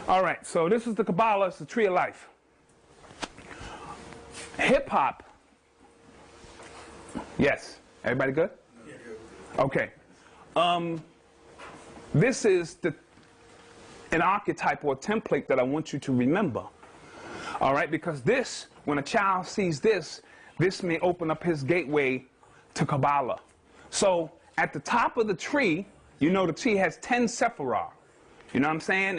All right, so this is the Kabbalah. It's the tree of life. Hip-hop. Yes. Everybody good? Yeah, good. Okay. This is an archetype or a template that I want you to remember. All right, because this, when a child sees this, this may open up his gateway to Kabbalah. So at the top of the tree, you know the tree has 10 sephirah. You know what I'm saying?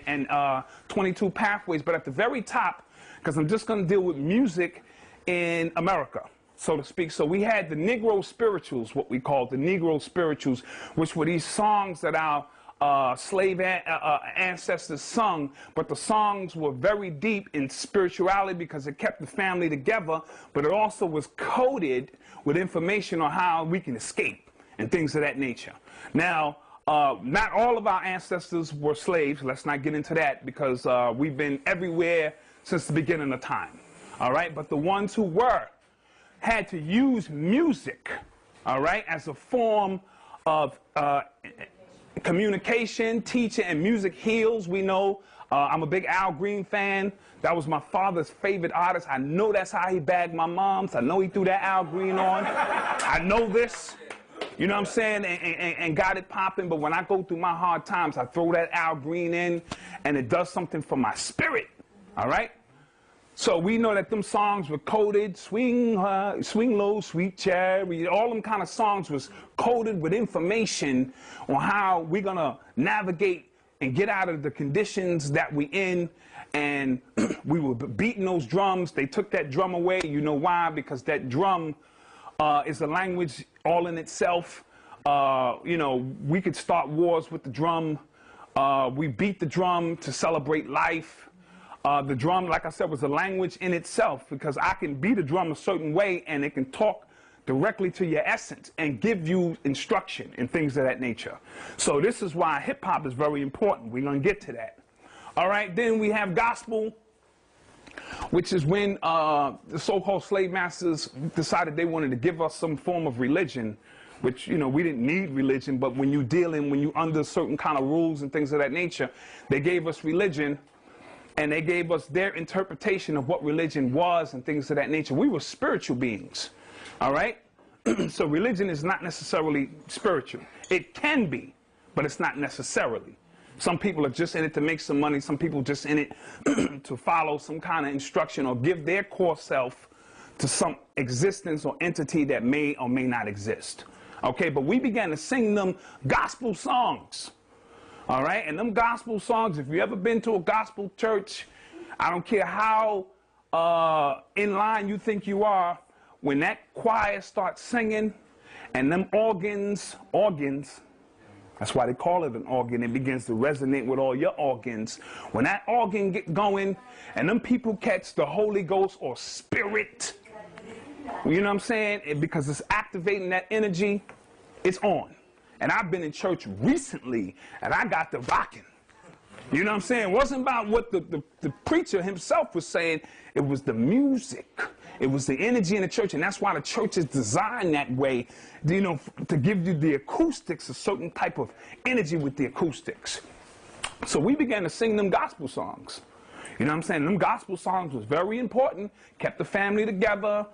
And 22 pathways. But at the very top, because I'm just going to deal with music in America, so to speak. So we had the Negro spirituals, what we called the Negro spirituals, which were these songs that our slave ancestors sung, but the songs were very deep in spirituality because it kept the family together, but it also was coded with information on how we can escape and things of that nature. Now, not all of our ancestors were slaves. Let's not get into that because we've been everywhere since the beginning of time. All right, but the ones who were had to use music, all right, as a form of communication, teaching, and music heals. We know I'm a big Al Green fan. That was my father's favorite artist. I know that's how he bagged my mom's. I know he threw that Al Green on. I know this. You know what I'm saying? And got it popping. But when I go through my hard times, I throw that Al Green in, and it does something for my spirit. All right? So we know that them songs were coded, swing low, sweet cherry, all them kind of songs was coded with information on how we're going to navigate and get out of the conditions that we in. And we were beating those drums. They took that drum away. You know why? Because that drum is a language all in itself. You know, we could start wars with the drum. We beat the drum to celebrate life. The drum, like I said, was a language in itself because I can beat a drum a certain way and it can talk directly to your essence and give you instruction and things of that nature. So this is why hip-hop is very important. We're going to get to that. All right, then we have gospel, which is when the so-called slave masters decided they wanted to give us some form of religion, which, you know, we didn't need religion, but when you under certain kind of rules and things of that nature, they gave us religion. And they gave us their interpretation of what religion was and things of that nature. We were spiritual beings, all right? So religion is not necessarily spiritual. It can be, but it's not necessarily. Some people are just in it to make some money. Some people just in it to follow some kind of instruction or give their core self to some existence or entity that may or may not exist. Okay, but we began to sing them gospel songs. All right, and them gospel songs, if you ever been to a gospel church, I don't care how in line you think you are, when that choir starts singing and them organs, that's why they call it an organ, it begins to resonate with all your organs. When that organ get going and them people catch the Holy Ghost or spirit, you know what I'm saying? Because it's activating that energy, it's on. And I've been in church recently, and I got the rocking. You know what I'm saying? It wasn't about what the preacher himself was saying. It was the music. It was the energy in the church, and that's why the church is designed that way, you know, to give you the acoustics, a certain type of energy with the acoustics. So we began to sing them gospel songs. You know what I'm saying? Them gospel songs was very important, kept the family together.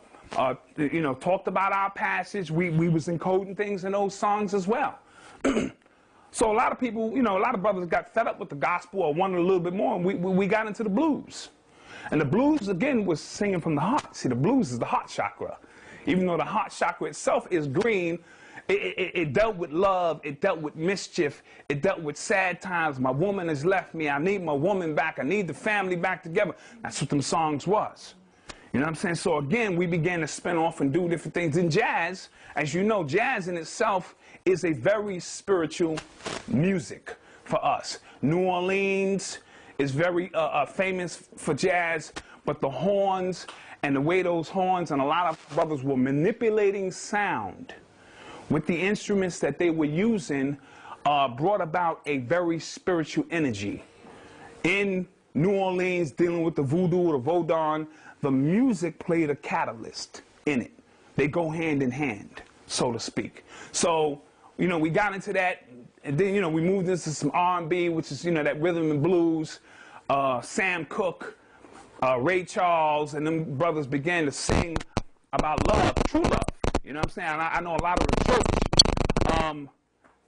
You know, talked about our passage. We was encoding things in those songs as well. So a lot of people, you know, a lot of brothers got fed up with the gospel or wanted a little bit more, and we got into the blues. And the blues, again, was singing from the heart. See, the blues is the heart chakra. Even though the heart chakra itself is green, it dealt with love, it dealt with mischief, it dealt with sad times. My woman has left me. I need my woman back. I need the family back together. That's what them songs was. You know what I'm saying? So again, we began to spin off and do different things. In jazz, as you know, jazz in itself is a very spiritual music for us. New Orleans is very famous for jazz, but the horns and the way those horns and a lot of brothers were manipulating sound with the instruments that they were using brought about a very spiritual energy. In New Orleans, dealing with the voodoo or the vaudon, the music played a catalyst in it. They go hand in hand, so to speak. So you know, we got into that, and then, you know, we moved into some R&B, which is, you know, that rhythm and blues, Sam Cooke, Ray Charles, and them brothers began to sing about love, true love. You know what I'm saying? I know a lot of the church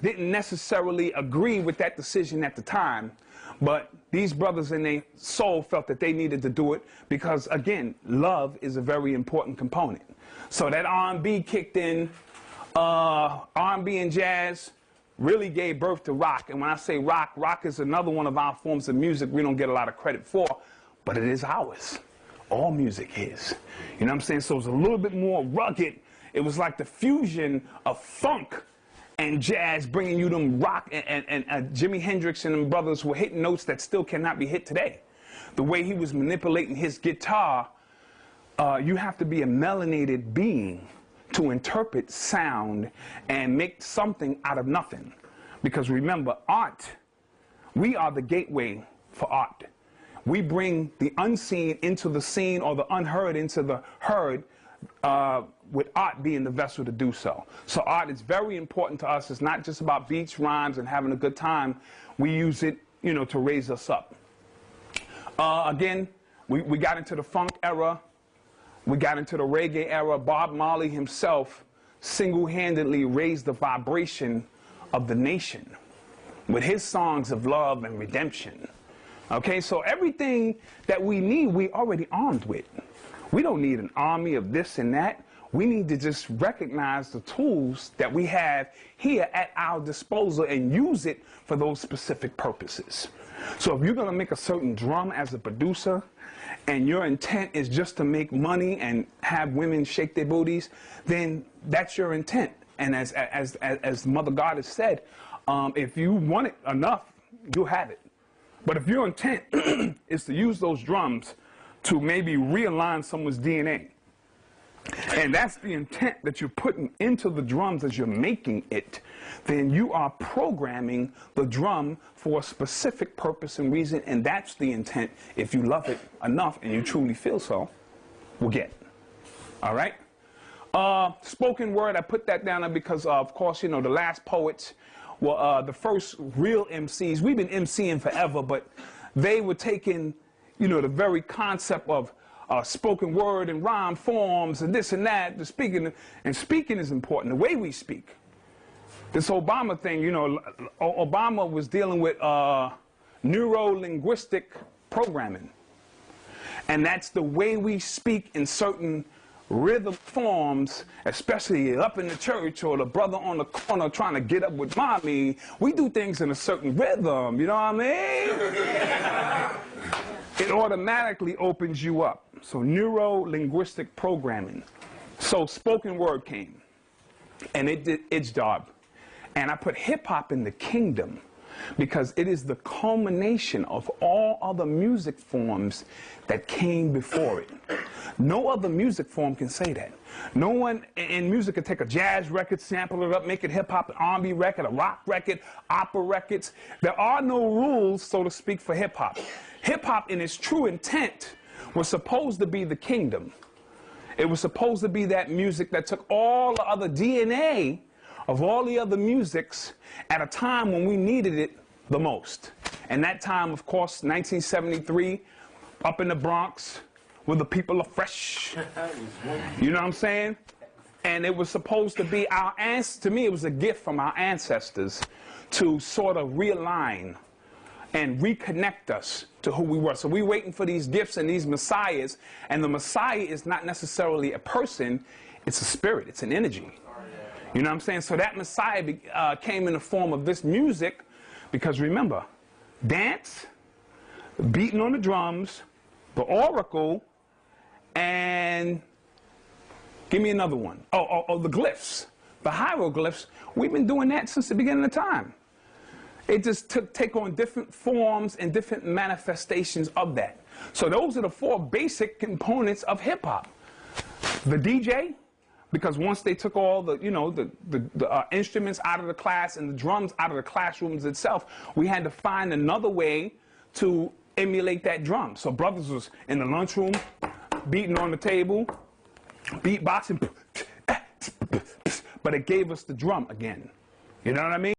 didn't necessarily agree with that decision at the time, but these brothers in their soul felt that they needed to do it because, again, love is a very important component. So that R&B kicked in, R&B and jazz really gave birth to rock. And when I say rock, rock is another one of our forms of music we don't get a lot of credit for, but it is ours. All music is. You know what I'm saying? So it's a little bit more rugged. It was like the fusion of funk and jazz, bringing you them rock, and Jimi Hendrix and them brothers were hitting notes that still cannot be hit today. The way he was manipulating his guitar, you have to be a melanated being to interpret sound and make something out of nothing. Because remember, art, we are the gateway for art. We bring the unseen into the seen, or the unheard into the heard, with art being the vessel to do so. So art is very important to us. It's not just about beats, rhymes, and having a good time. We use it, you know, to raise us up. Again, we got into the funk era. We got into the reggae era. Bob Marley himself single-handedly raised the vibration of the nation with his songs of love and redemption. Okay, so everything that we need, we already armed with. We don't need an army of this and that. We need to just recognize the tools that we have here at our disposal and use it for those specific purposes. So if you're going to make a certain drum as a producer, and your intent is just to make money and have women shake their booties, then that's your intent. And as Mother Goddess said, if you want it enough, you'll have it. But if your intent is to use those drums to maybe realign someone's DNA, and that's the intent that you're putting into the drums as you're making it, then you are programming the drum for a specific purpose and reason, and that's the intent. If you love it enough and you truly feel so, we'll get it. All right? Spoken word, I put that down there because, of course, you know, the last poets were the first real MCs. We've been MCing forever, but they were taking, you know, the very concept of spoken word and rhyme forms and this and that, the speaking, and speaking is important, the way we speak. This Obama thing, you know, Obama was dealing with neuro-linguistic programming. And that's the way we speak in certain rhythm forms, especially up in the church or the brother on the corner trying to get up with mommy. We do things in a certain rhythm, you know what I mean? It automatically opens you up. So neuro-linguistic programming. So spoken word came, and it did its job. And I put hip-hop in the kingdom because it is the culmination of all other music forms that came before it. No other music form can say that. No one in music can take a jazz record, sample it up, make it hip-hop, an R&B record, a rock record, opera records. There are no rules, so to speak, for hip-hop. Hip-hop, in its true intent, was supposed to be the kingdom. It was supposed to be that music that took all the other DNA of all the other musics at a time when we needed it the most. And that time, of course, 1973, up in the Bronx, where the people are fresh. You know what I'm saying? And it was supposed to be our to me, it was a gift from our ancestors to sort of realign and reconnect us to who we were. So we're waiting for these gifts and these messiahs, and the messiah is not necessarily a person, it's a spirit, it's an energy. You know what I'm saying? So that messiah came in the form of this music, because remember, dance, beating on the drums, the oracle, and give me another one. Oh, the glyphs, the hieroglyphs. We've been doing that since the beginning of time. It just take on different forms and different manifestations of that. So those are the four basic components of hip-hop. The DJ, because once they took all the, you know, the instruments out of the class and the drums out of the classrooms itself, we had to find another way to emulate that drum. So brothers was in the lunchroom, beating on the table, beatboxing, but it gave us the drum again. You know what I mean?